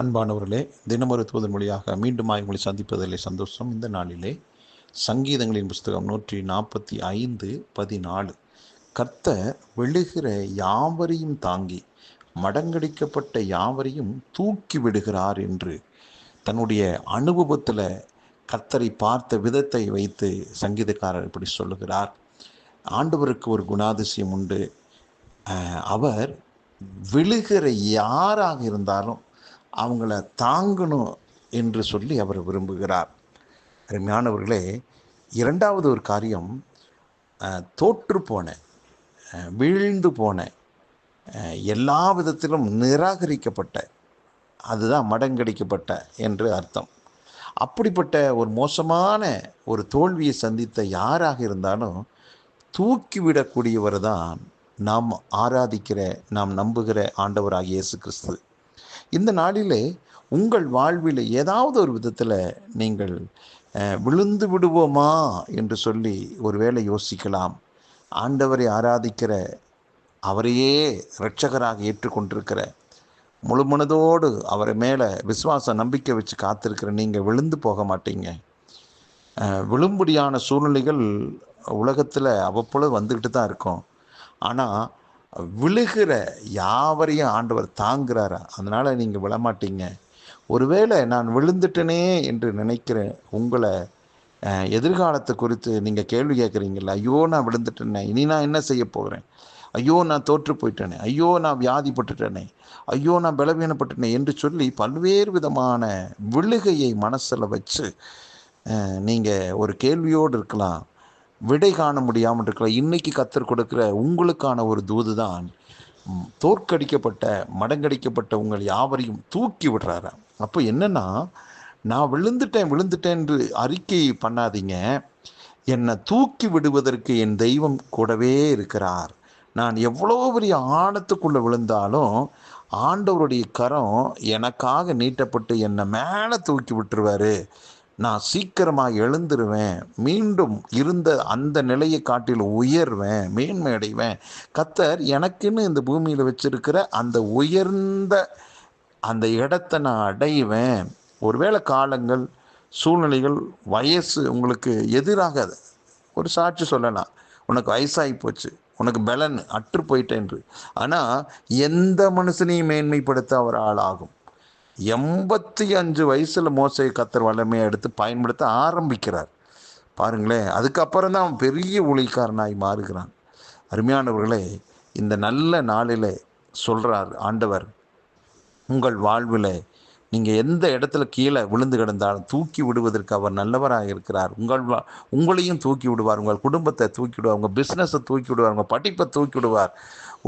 அன்பானவர்களே, தினமொரு தூதர் மொழியாக மீண்டும் உங்களை சந்திப்பதிலே சந்தோஷம். இந்த நாளிலே சங்கீதங்களின் புஸ்தகம் 145:14 கர்த்தர் விழுகிற யாவரையும் தாங்கி மடங்கடிக்கப்பட்ட யாவரையும் தூக்கி விடுகிறார் என்று தன்னுடைய அனுபவத்தில் கர்த்தரை பார்த்த விதத்தை வைத்து சங்கீதக்காரர் இப்படி சொல்லுகிறார். ஆண்டவருக்கு ஒரு குணாதிசயம் உண்டு. அவர் விழுகிற யாராக இருந்தாலும் அவங்கள தாங்கணும் என்று சொல்லி அவர் விரும்புகிறார். அருமையானவர்களே, இரண்டாவது ஒரு காரியம், தோற்று போன, வீழ்ந்து போன, எல்லா விதத்திலும் நிராகரிக்கப்பட்ட, அதுதான் மடங்கடிக்கப்பட்ட என்று அர்த்தம். அப்படிப்பட்ட ஒரு மோசமான ஒரு தோல்வியை சந்தித்த யாராக இருந்தாலும் தூக்கிவிடக்கூடியவர் தான் நாம் ஆராதிக்கிற, நாம் நம்புகிற ஆண்டவராகிய இயேசு கிறிஸ்து. இந்த நாளிலே உங்கள் வாழ்வில் ஏதாவது ஒரு விதத்தில் நீங்கள் விழுந்து விடுவோமா என்று சொல்லி ஒருவேளை யோசிக்கலாம். ஆண்டவரை ஆராதிக்கிற, அவரையே இரட்சகராக ஏற்றுக்கொண்டிருக்கிற, முழு மனதோடு அவரை மேலே விசுவாச நம்பிக்கை வச்சு காத்திருக்கிற நீங்கள் விழுந்து போக மாட்டீங்க. விழும்படியான சூழ்நிலைகள் உலகத்தில் அவ்வப்பொழுது வந்துக்கிட்டு தான் இருக்கும். ஆனால் விழுகிற யாவரையும் ஆண்டவர் தாங்குறாரா, அதனால் நீங்கள் விழமாட்டீங்க. ஒருவேளை நான் விழுந்துட்டேனே என்று நினைக்கிற உங்களை எதிர்காலத்தை குறித்து நீங்கள் கேள்வி கேட்குறீங்களா? ஐயோ, நான் விழுந்துட்டேனே, இனி நான் என்ன செய்ய போகிறேன்? ஐயோ, நான் தோற்று போயிட்டேனே, ஐயோ, நான் வியாதிப்பட்டுட்டேனே, ஐயோ, நான் பலவீனப்பட்டேனே என்று சொல்லி பல்வேறு விதமான விழுகையை மனசில் வச்சு நீங்கள் ஒரு கேள்வியோடு இருக்கலாம், விடை காண முடியாமல் இருக்கலாம். இன்னைக்கு கர்த்தர் கொடுக்கிற உங்களுக்கான ஒரு தூது தான், தோற்கடிக்கப்பட்ட, மடங்கடிக்கப்பட்ட உங்கள் யாவரையும் தூக்கி விடுறாரு. அப்போ என்னன்னா, நான் விழுந்துட்டேன் என்று அறிக்கை பண்ணாதீங்க. என்னை தூக்கி விடுவதற்கு என் தெய்வம் கூடவே இருக்கிறார். நான் எவ்வளோ பெரிய ஆழத்துக்குள்ளே விழுந்தாலும் ஆண்டவருடைய கரம் எனக்காக நீட்டப்பட்டு என்னை மேலே தூக்கி விட்டுருவாரு. நான் சீக்கிரமாக எழுந்துருவேன், மீண்டும் இருந்த அந்த நிலையை காட்டிலும் உயர்வேன், மேன்மை அடைவேன். கர்த்தர் எனக்குன்னு இந்த பூமியில் வச்சிருக்கிற அந்த உயர்ந்த அந்த இடத்தை நான் அடைவேன். ஒருவேளை காலங்கள், சூழ்நிலைகள், வயசு உங்களுக்கு எதிராக ஒரு சாட்சி சொல்லலாம். உனக்கு வயசாகி போச்சு, உனக்கு பலன் அற்று போயிட்டேன் என்று. ஆனால் எந்த மனுஷனையும் மேன்மைப்படுத்த அவர் ஆளாகும். 85 வயசில் மோசேயை கர்த்தர் வல்லமையை எடுத்து பயன்படுத்த ஆரம்பிக்கிறார். பாருங்களேன், அதுக்கப்புறம் தான் அவன் பெரிய ஊழியக்காரனாய் மாறுகிறான். அருமையானவர்களே, இந்த நல்ல நாளில் சொல்கிறார் ஆண்டவர், உங்கள் வாழ்வில் நீங்கள் எந்த இடத்துல கீழே விழுந்து கிடந்தாலும் தூக்கி விடுவதற்கு அவர் நல்லவராக இருக்கிறார். உங்களையும் தூக்கி விடுவார், உங்கள் குடும்பத்தை தூக்கி விடுவார், உங்கள் பிஸ்னஸை தூக்கி விடுவார், உங்கள் படிப்பை தூக்கி விடுவார்,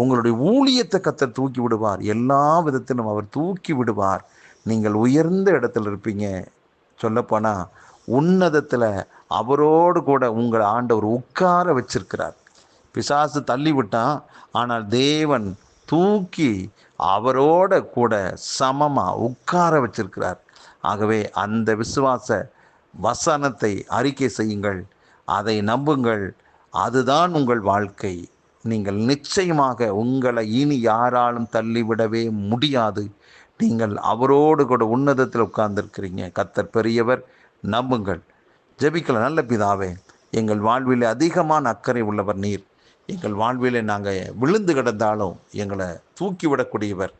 உங்களுடைய ஊழியத்தை கர்த்தர் தூக்கி விடுவார். எல்லா விதத்திலும் அவர் தூக்கி விடுவார். நீங்கள் உயர்ந்த இடத்துல இருப்பீங்க. சொல்லப்போனால் உன்னதத்தில் அவரோடு கூட உங்கள் ஆண்டவர் உட்கார வச்சிருக்கிறார். பிசாசு தள்ளி விட்டான், ஆனால் தேவன் தூக்கி அவரோட கூட சமமாக உட்கார வச்சிருக்கிறார். ஆகவே அந்த விசுவாச வசனத்தை அறிக்கை செய்யுங்கள், அதை நம்புங்கள். அதுதான் உங்கள் வாழ்க்கை. நீங்கள் நிச்சயமாக உங்களை இனி யாராலும் தள்ளிவிடவே முடியாது. நீங்கள் அவரோடு கூட உன்னதத்தில் உட்கார்ந்துருக்கிறீங்க. கர்த்தர் பெரியவர், நம்புங்கள். ஜெபிக்கலாம். நல்ல பிதாவே, எங்கள் வாழ்வில் அதிகமான அக்கறை உள்ளவர் நீர். எங்கள் வாழ்வில் நாங்கள் விழுந்து கிடந்தாலும் எங்களை தூக்கி விடக்கூடியவர்.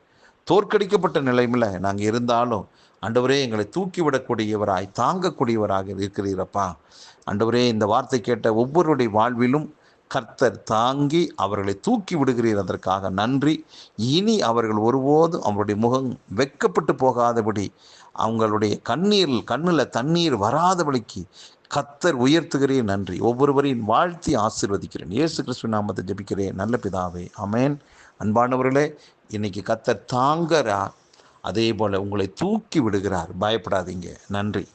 தோற்கடிக்கப்பட்ட நிலைமையில் நாங்கள் இருந்தாலும் ஆண்டவரே, எங்களை தூக்கி விடக்கூடியவராய், தாங்கக்கூடியவராக இருக்கிறீரப்பா. ஆண்டவரே, இந்த வார்த்தை கேட்ட ஒவ்வொருடைய வாழ்விலும் கர்த்தர் தாங்கி அவர்களை தூக்கி விடுகிறீர். அதற்காக நன்றி. இனி அவர்கள் ஒருபோதும் அவருடைய முகம் வெட்கப்பட்டு போகாதபடி, அவங்களுடைய கண்ணில் தண்ணீர் வராதபடிக்கு கர்த்தர் உயர்த்துகிறேன். நன்றி. ஒவ்வொருவரையும் வாழ்த்தி ஆசீர்வதிக்கிறேன். இயேசு கிறிஸ்துவின் நாமத்தை ஜெபிக்கிறேன் நல்ல பிதாவே, ஆமென். அன்பானவர்களே, இன்னைக்கு கர்த்தர் தாங்கறார், அதே போல் உங்களை தூக்கி விடுகிறார். பயப்படாதீங்க. நன்றி.